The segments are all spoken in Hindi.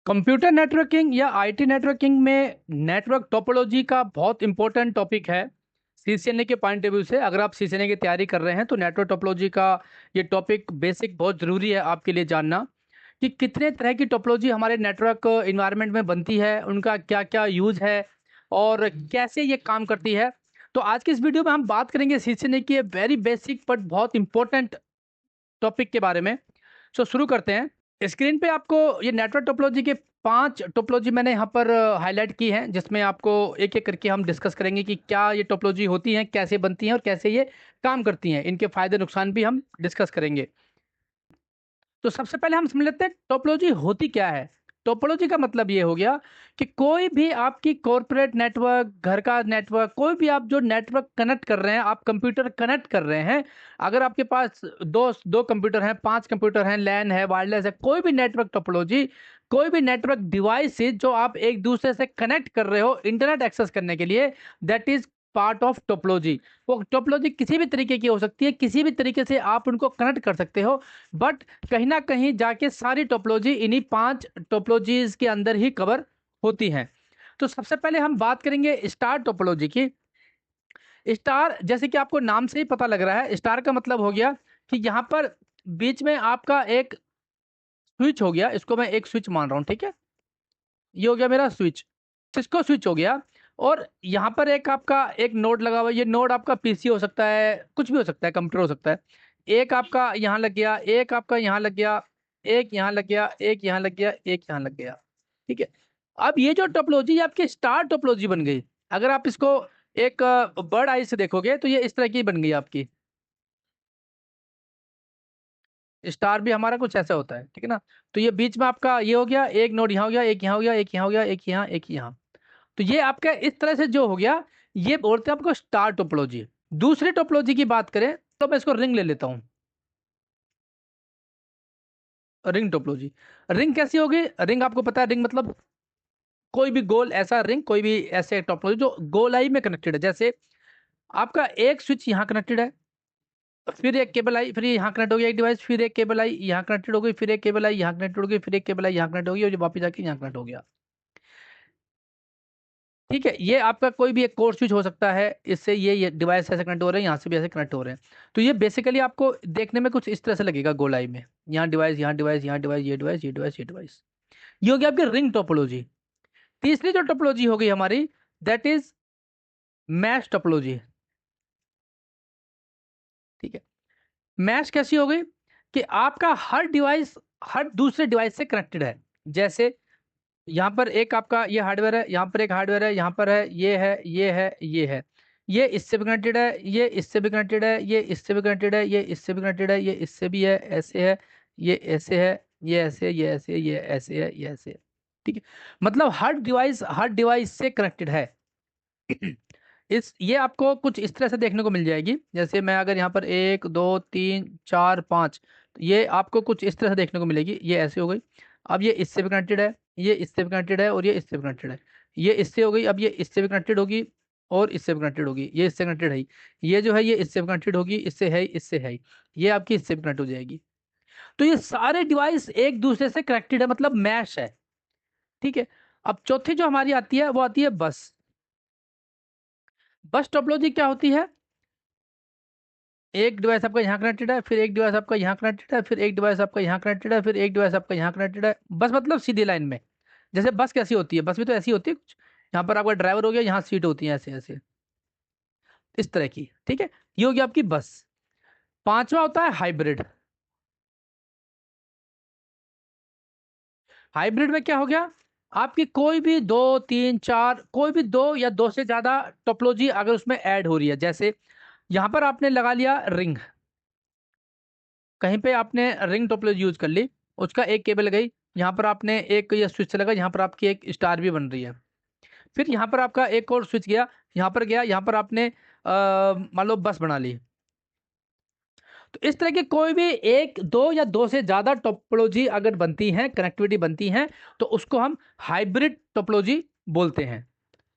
कंप्यूटर नेटवर्किंग या आईटी नेटवर्किंग में नेटवर्क टोपोलॉजी का बहुत इंपॉर्टेंट टॉपिक है सीसीएनए के पॉइंट ऑफ व्यू से। अगर आप सीसीएनए की तैयारी कर रहे हैं तो नेटवर्क टोपोलॉजी का ये टॉपिक बेसिक बहुत ज़रूरी है आपके लिए जानना कि कितने तरह की टोपोलॉजी हमारे नेटवर्क इन्वायरमेंट में बनती है, उनका क्या क्या यूज़ है और कैसे ये काम करती है। तो आज की इस वीडियो में हम बात करेंगे सीसीएनए की वेरी बेसिक बट बहुत इंपॉर्टेंट टॉपिक के बारे में। सो शुरू करते हैं। स्क्रीन पे आपको ये नेटवर्क टोपोलॉजी के 5 टोपोलॉजी मैंने यहाँ पर हाईलाइट की हैं, जिसमें आपको एक एक करके हम डिस्कस करेंगे कि क्या ये टोपोलॉजी होती हैं, कैसे बनती हैं और कैसे ये काम करती हैं। इनके फायदे नुकसान भी हम डिस्कस करेंगे। तो सबसे पहले हम समझ लेते हैं टोपोलॉजी होती क्या है। टोपोलॉजी का मतलब ये हो गया कि कोई भी आपकी कॉर्पोरेट नेटवर्क, घर का नेटवर्क, कोई भी आप जो नेटवर्क कनेक्ट कर रहे हैं, आप कंप्यूटर कनेक्ट कर रहे हैं। अगर आपके पास दो दो कंप्यूटर हैं, 5 कंप्यूटर हैं, लैन है, वायरलेस है, कोई भी नेटवर्क टोपोलॉजी, कोई भी नेटवर्क डिवाइस जो आप एक दूसरे से कनेक्ट कर रहे हो इंटरनेट एक्सेस करने के लिए, that is part of topology. वो टोपोलॉजी किसी भी तरीके की हो सकती है, किसी भी तरीके से आप उनको कनेक्ट कर सकते हो, बट कहीं ना कहीं जाके सारी टोपोलॉजी इन्हीं 5 टोपोलॉजीज के अंदर ही कवर होती हैं। तो सबसे पहले हम बात करेंगे स्टार टोपोलॉजी की। स्टार, जैसे कि आपको नाम से ही पता लग रहा है, स्टार का मतलब हो गया कि यहाँ पर बीच में आपका एक स्विच हो गया। इसको मैं एक स्विच मान रहा हूँ, ठीक है। ये हो गया मेरा स्विच, सिस्को स्विच हो गया। और यहाँ पर एक आपका एक नोड लगा हुआ है। ये नोड आपका पीसी हो सकता है, कुछ भी हो सकता है, कंप्यूटर हो सकता है। एक आपका यहाँ लग गया, एक आपका यहाँ लग गया, एक यहाँ लग गया, एक यहाँ लग गया, एक यहाँ लग गया, ठीक है। अब ये जो टोपोलॉजी आपकी स्टार टोपोलॉजी बन गई। अगर आप इसको एक बर्ड आई से देखोगे तो ये इस तरह की बन गई आपकी। स्टार भी हमारा कुछ ऐसा होता है, ठीक है ना। तो ये बीच में आपका ये हो गया, एक नोड यहाँ हो गया, एक यहाँ हो गया, एक यहाँ हो गया, एक यहाँ, एक यहाँ। तो ये आपका इस तरह से जो हो गया, ये बोलते हैं आपको स्टार टोपोलॉजी। दूसरी टोपोलॉजी की बात करें तो मैं इसको रिंग ले लेता हूं। Ring topology. रिंग कैसी होगी? रिंग आपको पता है, रिंग मतलब कोई भी गोल ऐसा रिंग, कोई भी ऐसे टोपोलॉजी जो गोलाई में कनेक्टेड है। जैसे आपका एक स्विच यहाँ कनेक्टेड है, फिर एक केबल आई, फिर यहाँ कनेक्ट हो गया एक डिवाइस, फिर एक केबल आई यहाँ कनेक्टेड हो गई, फिर एक केबल आई यहाँ कनेक्टेड हो गई, फिर एक केबल आई यहाँ कनेक्ट हो गई और वापस जाके यहाँ कनेक्ट हो गया, ठीक है। ये आपका कोई भी एक कोर स्विच हो सकता है। इससे ये डिवाइस ऐसे कनेक्ट हो रहे हैं, यहाँ से भी ऐसे कनेक्ट हो रहे हैं। तो ये बेसिकली आपको देखने में कुछ इस तरह से लगेगा गोलाई में। यहाँ डिवाइस, यहाँ डिवाइस, यहाँ डिवाइस, ये डिवाइस, ये डिवाइस, ये डिवाइस। ये हो गया आपकी रिंग टोपोलॉजी। तीसरी जो टोपोलॉजी हो गई हमारी, दैट इज मैश टोपोलॉजी, ठीक है। मैश कैसी हो गई कि आपका हर डिवाइस हर दूसरे डिवाइस से कनेक्टेड है। जैसे यहाँ पर एक आपका ये हार्डवेयर है, यहाँ पर एक हार्डवेयर है, यहाँ पर है, ये है, ये है, ये है। ये इससे भी कनेक्टेड है, ये इससे भी कनेक्टेड है, ये इससे भी कनेक्टेड है, ये इससे भी कनेक्टेड है, ये इससे भी है, ऐसे है, ये ऐसे है, ये ऐसे, ये ऐसे, ये ऐसे है, ये ऐसे है, ठीक है। मतलब हर डिवाइस से कनेक्टेड है। इस ये आपको कुछ इस तरह से देखने को मिल जाएगी। जैसे मैं अगर यहाँ पर 1 2 3 4 5, तो ये आपको कुछ इस तरह से देखने को मिलेगी। ये ऐसे हो गई। अब ये इससे भी कनेक्टेड है, ये इससे भी कनेक्टेड है और ये इससे भी कनेक्टेड है। ये इससे हो गई, अब ये इससे भी कनेक्टेड होगी और इससे भी कनेक्टेड होगी। ये इससे कनेक्टेड है, ये जो है ये इससे भी कनेक्टेड होगी, इससे है, इससे है, ये आपकी इससे भी कनेक्ट हो जाएगी। तो ये सारे डिवाइस एक दूसरे से कनेक्टेड है, मतलब मैश है, ठीक है। अब चौथी जो हमारी आती है वो आती है बस। बस टोपोलॉजी क्या होती है? एक डिवाइस आपका यहाँ कनेक्टेड है, फिर एक डिवाइस आपका यहाँ कनेक्टेड है, फिर एक डिवाइस आपका यहाँ कनेक्टेड है, फिर एक डिवाइस आपका यहाँ कनेक्टेड है। बस मतलब सीधी लाइन में। जैसे बस कैसी होती है, बस भी तो ऐसी होती है कुछ। यहाँ पर आपका ड्राइवर हो गया, यहाँ सीट होती है ऐसे ऐसे, इस तरह की, ठीक है। ये होगी आपकी बस। पांचवा होता है हाइब्रिड। हाइब्रिड में क्या हो गया, आपकी कोई भी 2 3 4, कोई भी दो या दो से ज्यादा टोपोलॉजी अगर उसमें ऐड हो रही है। जैसे यहाँ पर आपने लगा लिया रिंग, कहीं पे आपने रिंग टोपोलॉजी यूज कर ली, उसका एक केबल गई, यहाँ पर आपने एक ये स्विच लगा, यहाँ पर आपकी एक स्टार भी बन रही है। फिर यहाँ पर आपका एक और स्विच गया, यहाँ पर गया, यहाँ पर आपने मान लो बस बना ली। तो इस तरह की कोई भी एक दो या दो से ज्यादा टोपोलॉजी अगर बनती हैं, कनेक्टिविटी बनती हैं, तो उसको हम हाइब्रिड टोपोलॉजी बोलते हैं।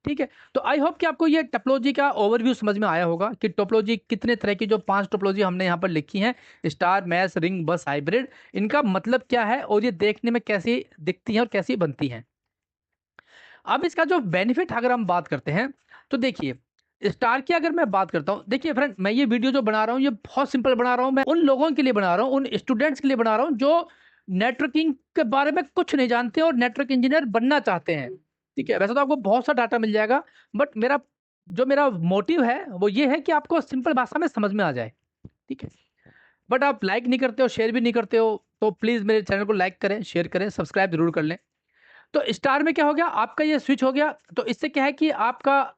ठीक है। तो आई होप कि आपको ये टोपोलॉजी का ओवरव्यू समझ में आया होगा कि टोपोलॉजी कितने तरह की, जो 5 टोपोलॉजी हमने यहाँ पर लिखी हैं, स्टार, मैश, रिंग, बस, हाइब्रिड, इनका मतलब क्या है और ये देखने में कैसी दिखती हैं और कैसी बनती हैं। अब इसका जो बेनिफिट अगर हम बात करते हैं तो देखिए, स्टार की अगर मैं बात करता हूं, देखिए फ्रेंड, मैं ये वीडियो जो बना रहा हूं ये बहुत सिंपल बना रहा हूं, मैं उन लोगों के लिए बना रहा हूं, उन स्टूडेंट्स के लिए बना रहा हूं जो नेटवर्किंग के बारे में कुछ नहीं जानते और नेटवर्क इंजीनियर बनना चाहते हैं। ठीक है, वैसे तो आपको बहुत सा डाटा मिल जाएगा, बट मेरा मोटिव है वो ये है कि आपको सिंपल भाषा में समझ में आ जाए। ठीक है, बट आप लाइक नहीं करते हो, शेयर भी नहीं करते हो, तो प्लीज़ मेरे चैनल को लाइक करें, शेयर करें, सब्सक्राइब जरूर कर लें। तो स्टार में क्या हो गया, आपका ये स्विच हो गया, तो इससे क्या है कि आपका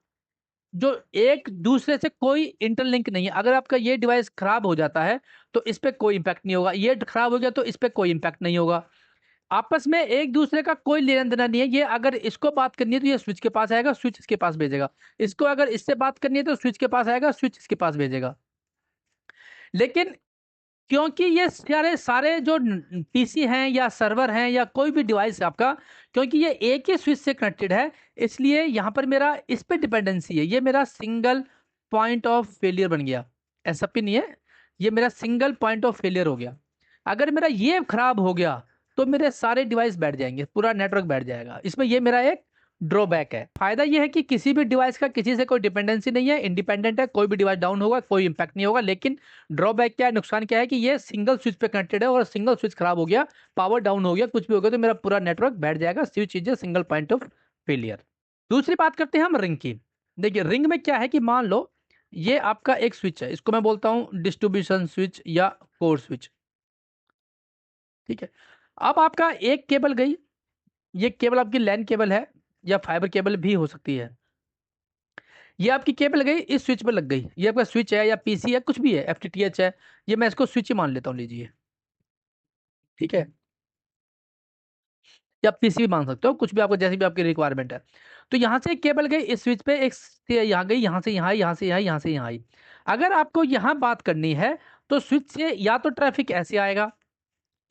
जो एक दूसरे से कोई इंटरलिंक नहीं है। अगर आपका ये डिवाइस खराब हो जाता है तो इस पे कोई इंपैक्ट नहीं होगा, ये खराब हो गया तो इस पे कोई इंपैक्ट नहीं होगा। आपस में एक दूसरे का कोई लेना देना नहीं है। ये अगर इसको बात करनी है तो ये स्विच के पास आएगा, स्विच इसके पास भेजेगा, इसको अगर इससे बात करनी है तो स्विच के पास आएगा, स्विच इसके पास भेजेगा। लेकिन क्योंकि ये सारे सारे जो पीसी हैं या सर्वर हैं या कोई भी डिवाइस है आपका, क्योंकि ये एक ही स्विच से कनेक्टेड है, इसलिए यहां पर मेरा इस पे डिपेंडेंसी है। ये मेरा सिंगल पॉइंट ऑफ फेलियर बन गया, एसएपी नहीं है, ये मेरा सिंगल पॉइंट ऑफ फेलियर हो गया। अगर मेरा ये खराब हो गया तो मेरे सारे डिवाइस बैठ जाएंगे, पूरा नेटवर्क बैठ जाएगा। इसमें ये मेरा एक ड्रॉबैक है। फायदा ये है कि किसी भी डिवाइस का किसी से कोई डिपेंडेंसी नहीं है, इंडिपेंडेंट है, कोई भी डिवाइस डाउन होगा कोई इंपैक्ट नहीं होगा। लेकिन ड्रॉबैक क्या है, नुकसान क्या है कि ये सिंगल स्विच पे कनेक्टेड है और सिंगल स्विच खराब हो गया, पावर डाउन हो गया, कुछ भी हो गया तो मेरा पूरा नेटवर्क बैठ जाएगा। Switch is single point of failure. दूसरी बात करते हैं हम रिंग की। देखिए, रिंग में क्या है कि मान लो ये आपका एक स्विच है, इसको मैं बोलता हूं डिस्ट्रीब्यूशन स्विच या कोर स्विच। ठीक है, अब आपका एक केबल गई, ये केबल आपकी लैन केबल है या फाइबर केबल भी हो सकती है। ये आपकी केबल गई, इस स्विच पर लग गई, ये आपका स्विच है या पीसी है, कुछ भी है, एफटीटीएच है, ये मैं इसको स्विच ही मान लेता हूँ, लीजिए। ठीक है, या पीसी भी मान सकते हो, कुछ भी आपको जैसी भी आपकी रिक्वायरमेंट है। तो यहाँ से एक केबल गई इस स्विच पे, एक यहाँ गई, यहाँ से यहाँ, यहाँ से यहाँ, यहाँ से यहाँ आई। अगर आपको यहाँ बात करनी है तो स्विच से या तो ट्रैफिक ऐसे आएगा,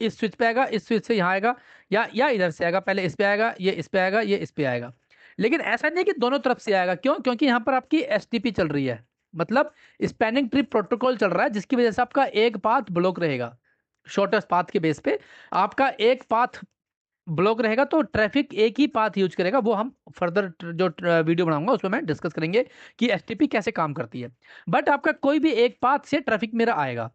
इस स्विच पे आएगा, इस स्विच से यहाँ आएगा, या इधर से आएगा, पहले इस पे आएगा, ये इस पे आएगा, ये इस पे आएगा। लेकिन ऐसा नहीं कि दोनों तरफ से आएगा, क्यों? क्योंकि यहाँ पर आपकी एसटीपी चल रही है, मतलब स्पैनिंग ट्री प्रोटोकॉल चल रहा है, जिसकी वजह से आपका एक पाथ ब्लॉक रहेगा। शॉर्टेस्ट पाथ के बेस पे आपका एक पाथ ब्लॉक रहेगा, तो ट्रैफिक एक ही पाथ यूज करेगा। वो हम फर्दर जो वीडियो बनाऊंगा उसमें मैं डिस्कस करेंगे कि एसटीपी कैसे काम करती है। बट आपका कोई भी एक पाथ से ट्रैफिक मेरा आएगा।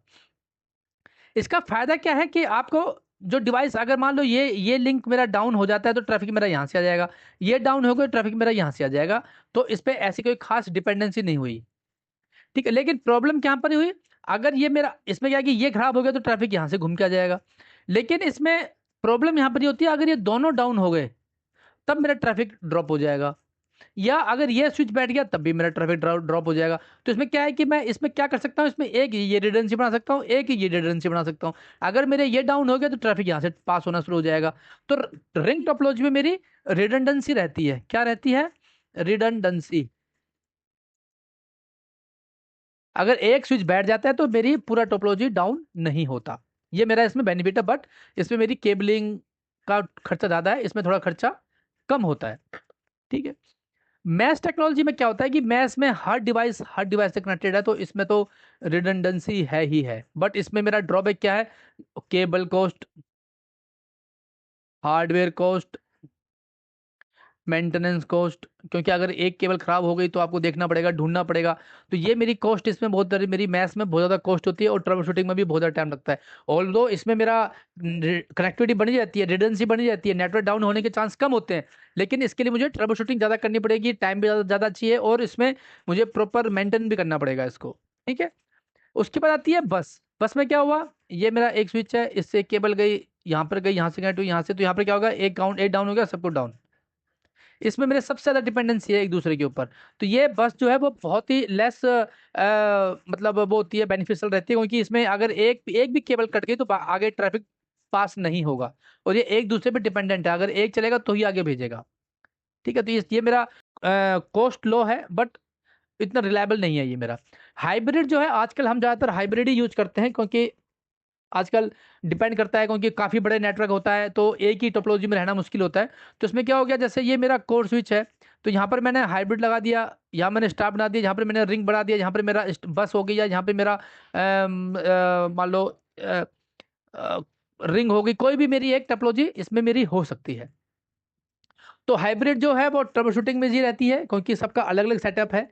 इसका फायदा क्या है कि आपको जो डिवाइस, अगर मान लो ये लिंक मेरा डाउन हो जाता है तो ट्रैफिक मेरा यहाँ से आ जाएगा, ये डाउन हो गया ट्रैफिक मेरा यहाँ से आ जाएगा। तो इस पर ऐसी कोई खास डिपेंडेंसी नहीं हुई। ठीक है, लेकिन प्रॉब्लम कहाँ पर हुई, अगर ये मेरा, इसमें क्या है कि ये खराब हो गया तो ट्रैफिक यहाँ से घूम के आ जाएगा। लेकिन इसमें प्रॉब्लम यहाँ पर ये होती है, अगर ये दोनों डाउन हो गए तब मेरा ट्रैफिक ड्रॉप हो जाएगा, या अगर ये स्विच बैठ गया तब भी मेरा ट्रैफिक ड्रॉप हो जाएगा। तो इसमें क्या है कि मैं इसमें क्या कर सकता हूँ, इसमें एक ये रिडंडेंसी बना सकता हूँ, एक ये रिडंडेंसी बना सकता हूँ। अगर मेरे ये डाउन हो गया तो ट्रैफिक यहाँ से पास होना शुरू हो जाएगा। तो रिंग टोपोलॉजी में मेरी रिडंडेंसी रहती है। क्या रहती है? रिडंडेंसी। अगर एक स्विच बैठ जाता है तो मेरी पूरा टोपोलॉजी डाउन नहीं होता। ये मेरा इसमें बेनिफिट है, बट इसमें मेरी केबलिंग का खर्चा ज़्यादा है, इसमें थोड़ा खर्चा कम होता है। ठीक है, मैश टेक्नोलॉजी में क्या होता है कि मैश में हर डिवाइस से कनेक्टेड है, तो इसमें तो रिडंडेंसी है ही है। बट इसमें मेरा ड्रॉबैक क्या है? Cable cost, hardware cost, maintenance cost. क्योंकि अगर एक केबल खराब हो गई तो आपको देखना पड़ेगा, ढूंढना पड़ेगा। तो ये मेरी कॉस्ट इसमें बहुत ज़्यादा, मेरी मैथ्स में बहुत ज़्यादा कॉस्ट होती है और ट्रबल शूटिंग में भी बहुत ज़्यादा टाइम लगता है। ऑल्दो इसमें मेरा कनेक्टिविटी बनी जाती है, रिडंडेंसी बनी जाती है, नेटवर्क डाउन होने के चांस कम होते हैं। लेकिन इसके लिए मुझे ट्रबल शूटिंग ज़्यादा करनी पड़ेगी, टाइम भी ज़्यादा चाहिए, और इसमें मुझे प्रॉपर मेंटेन भी करना पड़ेगा इसको। ठीक है, उसके बाद आती है बस। बस में क्या हुआ, ये मेरा एक स्विच है, इससे केबल गई, यहाँ पर गई, यहाँ से गई, तो यहाँ से, तो यहाँ पर क्या होगा, एक डाउन हो गया, सब कुछ डाउन। इसमें मेरे सबसे ज़्यादा डिपेंडेंसी है एक दूसरे के ऊपर। तो ये बस जो है वो बहुत ही लेस, मतलब वो होती है, बेनिफिशियल रहती है, क्योंकि इसमें अगर एक एक भी केबल कट गई तो आगे ट्रैफिक पास नहीं होगा। और ये एक दूसरे पे डिपेंडेंट है, अगर एक चलेगा तो ही आगे भेजेगा। ठीक है, तो ये मेरा कॉस्ट लो है, बट इतना रिलायबल नहीं है ये मेरा। हाइब्रिड जो है, आजकल हम ज़्यादातर हाइब्रिड ही यूज करते हैं, क्योंकि आजकल डिपेंड करता है, क्योंकि काफ़ी बड़े नेटवर्क होता है तो एक ही टोपोलॉजी में रहना मुश्किल होता है। तो इसमें क्या हो गया, जैसे ये मेरा कोर स्विच है, तो यहाँ पर मैंने हाइब्रिड लगा दिया, यहाँ मैंने स्टार बना दिया, यहाँ पर मैंने रिंग बढ़ा दिया, यहाँ पर मेरा बस हो गया, यहाँ पे मेरा मान लो रिंग हो गई, कोई भी मेरी एक टोपोलॉजी इसमें मेरी हो सकती है। तो हाइब्रिड जो है वो ट्रबल शूटिंग में ही रहती है, क्योंकि सबका अलग अलग सेटअप है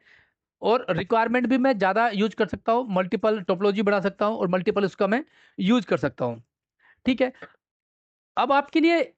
और रिक्वायरमेंट भी मैं ज़्यादा यूज कर सकता हूँ, मल्टीपल टोपोलॉजी बना सकता हूँ और मल्टीपल उसका मैं यूज कर सकता हूँ। ठीक है, अब आपके लिए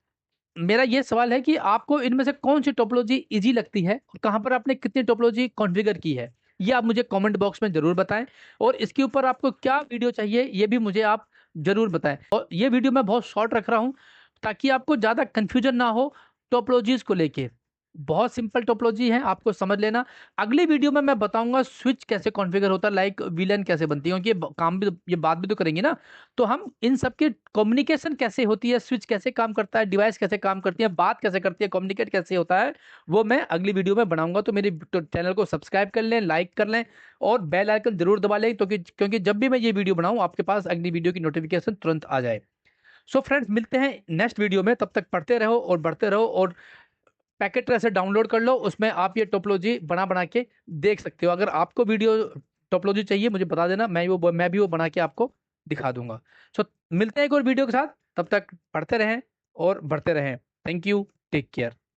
मेरा ये सवाल है कि आपको इनमें से कौन सी टोपोलॉजी इजी लगती है और कहाँ पर आपने कितनी टोपोलॉजी कॉन्फ़िगर की है, ये आप मुझे कमेंट बॉक्स में जरूर बताएं। और इसके ऊपर आपको क्या वीडियो चाहिए ये भी मुझे आप जरूर बताएं। और ये वीडियो मैं बहुत शॉर्ट रख रहा हूँ ताकि आपको ज़्यादा कन्फ्यूजन ना हो टोपोलॉजीज को लेके। बहुत सिंपल टोपोलॉजी है, आपको समझ लेना। अगली वीडियो में मैं बताऊंगा स्विच कैसे कॉन्फ़िगर होता है, लाइक वीलन कैसे बनती है, क्योंकि ये काम भी ये बात भी तो करेंगे ना। तो हम इन सब के कम्युनिकेशन कैसे होती है, स्विच कैसे काम करता है, डिवाइस कैसे काम करती है, बात कैसे करती है, कम्युनिकेट कैसे होता है, वो मैं अगली वीडियो में बनाऊंगा। तो मेरी चैनल को सब्सक्राइब कर लें, लाइक कर लें और बेल आइकन जरूर दबा लें, क्योंकि जब भी मैं ये वीडियो बनाऊं आपके पास अगली वीडियो की नोटिफिकेशन तुरंत आ जाए। सो फ्रेंड्स, मिलते हैं नेक्स्ट वीडियो में, तब तक पढ़ते रहो और बढ़ते रहो। और पैकेट ट्रेस से डाउनलोड कर लो, उसमें आप ये टोपोलॉजी बना बना के देख सकते हो। अगर आपको वीडियो टोपोलॉजी चाहिए मुझे बता देना, मैं भी वो बना के आपको दिखा दूंगा। सो मिलते हैं एक और वीडियो के साथ, तब तक पढ़ते रहें और बढ़ते रहें। Thank you, take care.